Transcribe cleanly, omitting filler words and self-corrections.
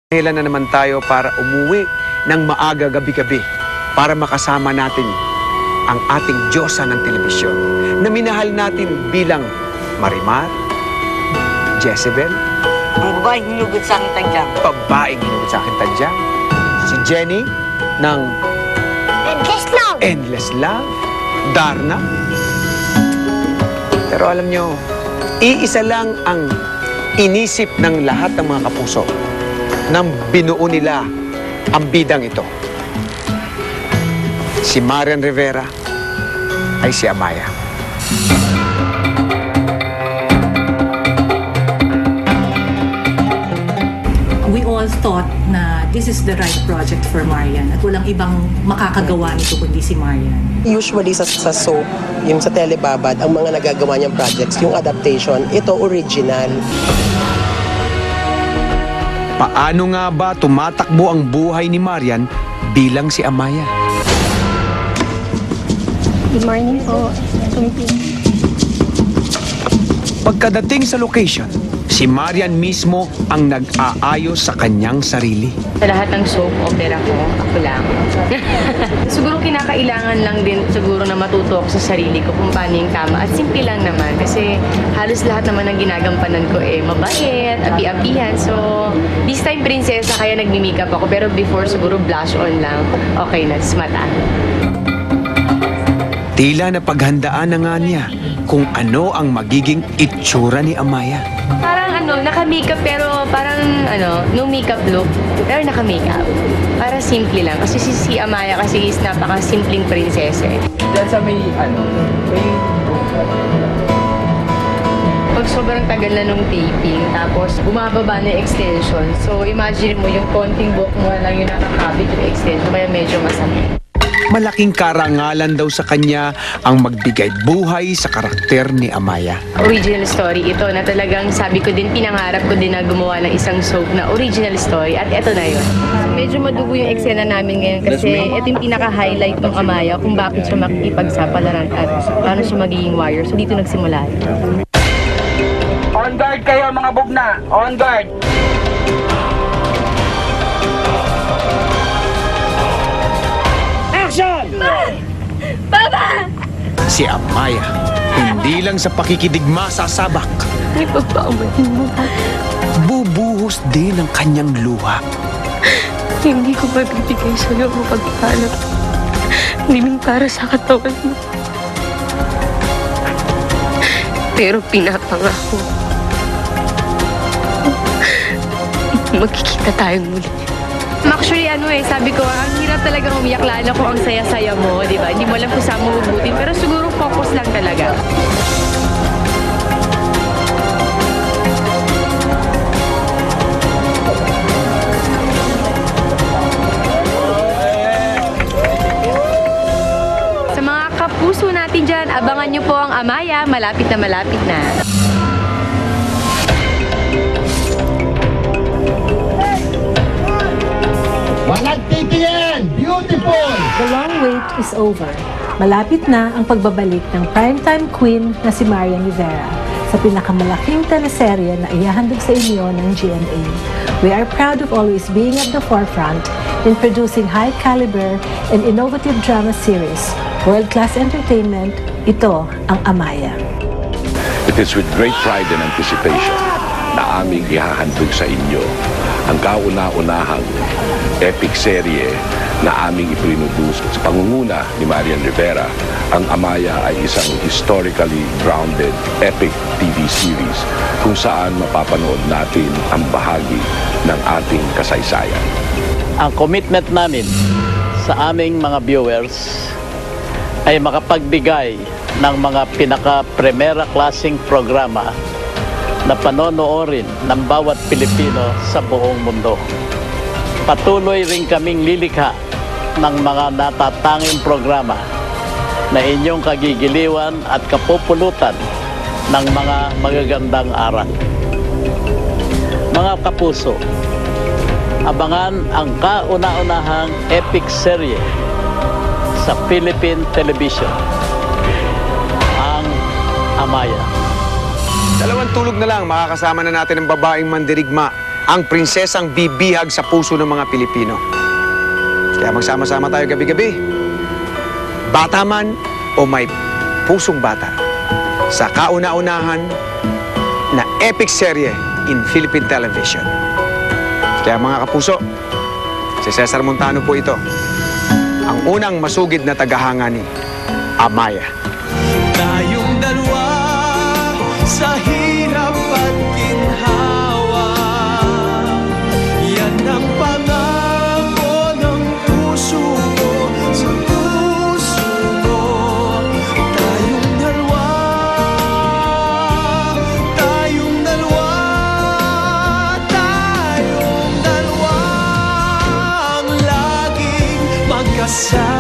Kailan na naman tayo para umuwi ng maaga gabi-gabi para makasama natin ang ating Diyosa ng telebisyon na minahal natin bilang Marimar, Jezebel, Ang babae hinugot sa akin tadyang. babaeng hinugot sa akin tadyang, si Jenny ng Endless love! Endless Love, Darna. Pero alam nyo, iisa lang ang inisip ng lahat ng mga kapuso nang binuo nila ang bidang ito. Si Marian Rivera ay si Amaya. We all thought na this is the right project for Marian at walang ibang makakagawa nito kundi si Marian. Usually sa soap, yung sa Telebabad, ang mga nagagawa niyang projects, yung adaptation, ito original. Paano nga ba tumatakbo ang buhay ni Marian bilang si Amaya? Good morning po. Pagkadating sa location, si Marian mismo ang nag-aayos sa kanyang sarili. Sa lahat ng soap opera ko, ako lang. Siguro kinakailangan lang din siguro na matuto ako sa sarili ko kung paano yung tama. At simple lang naman kasi halos lahat naman ng ginagampanan ko mabait, api-apihan. So, this time prinsesa kaya nagmi-makeup ako. Pero before siguro blush on lang. Okay na, mata. Tila na paghandaan na nga niya kung ano ang magiging itsura ni Amaya. Parang naka-makeup pero parang no makeup look. Pero naka-makeup. Para simple lang. Kasi si Amaya kasi is napaka-simpleng prinsesa eh. Diyan sa may Pag sobrang tagal na nung taping, tapos bumababa na yung extension. So, imagine mo yung konting buhok mo lang yung nakakabit yung extension, kaya medyo masakit. Malaking karangalan daw sa kanya ang magbigay buhay sa karakter ni Amaya. Original story ito na talagang sabi ko din, pinangarap ko din na gumawa ng isang soap na original story at eto na yun. Medyo madugo yung eksena namin ngayon kasi ito yung pinaka-highlight ng Amaya kung bakit siya makikipagsapalaran at paano siya magiging warrior. So dito nagsimula. On guard kayo mga bugna! On guard! Action! Si Amaya, hindi lang sa pakikidigma sasabak, May pagpaumahin mo. bubuhos din ang kanyang luha. Hindi ko mabibigay sa'yo ang pagpalap. Hindi para sa katawan mo. Pero pinapangako. Magkikita tayong muli. Actually, sabi ko, ang hirap talaga umiyak lalo ko ang saya-saya mo, di ba? Hindi mo alam kung saan mo hugutin, pero siguro focus lang talaga. Sa mga kapuso natin dyan, abangan nyo po ang Amaya, malapit na malapit na. Walang titingin! Beautiful! The long wait is over. Malapit na ang pagbabalik ng primetime queen na si Marian Rivera sa pinakamalaking teleserye na ihahandog sa inyo ng GMA. We are proud of always being at the forefront in producing high caliber and innovative drama series. World-class entertainment, ito ang Amaya. It is with great pride and anticipation na aming ihahandog sa inyo ang kauna-unahang epic serye na aming iproduce sa pangunguna ni Marian Rivera. Ang Amaya ay isang historically grounded epic TV series kung saan mapapanood natin ang bahagi ng ating kasaysayan. Ang commitment namin sa aming mga viewers ay makapagbigay ng mga pinaka-primera klaseng programa na panonoorin ng bawat Pilipino sa buong mundo. Patuloy rin kaming lilikha ng mga natatanging programa na inyong kagigiliwan at kapupulutan ng mga magagandang aral. Mga kapuso, abangan ang kauna-unahang epic serye sa Philippine Television, ang Amaya. Dalawang tulog na lang, makakasama na natin ang babaeng mandirigma ang prinsesang bibihag sa puso ng mga Pilipino. Kaya magsama-sama tayo gabi-gabi. Bata man o may pusong bata, sa kauna-unahan na epic serye in Philippine television. Kaya mga kapuso, si Cesar Montano po ito, ang unang masugid na tagahanga ni Amaya. Tayong dalawa sa hirap at ginhawa, yan ang pangako ng puso ko sa puso mo. Tayong dalawa, tayong dalawa, tayong dalawa ang laging magkasama.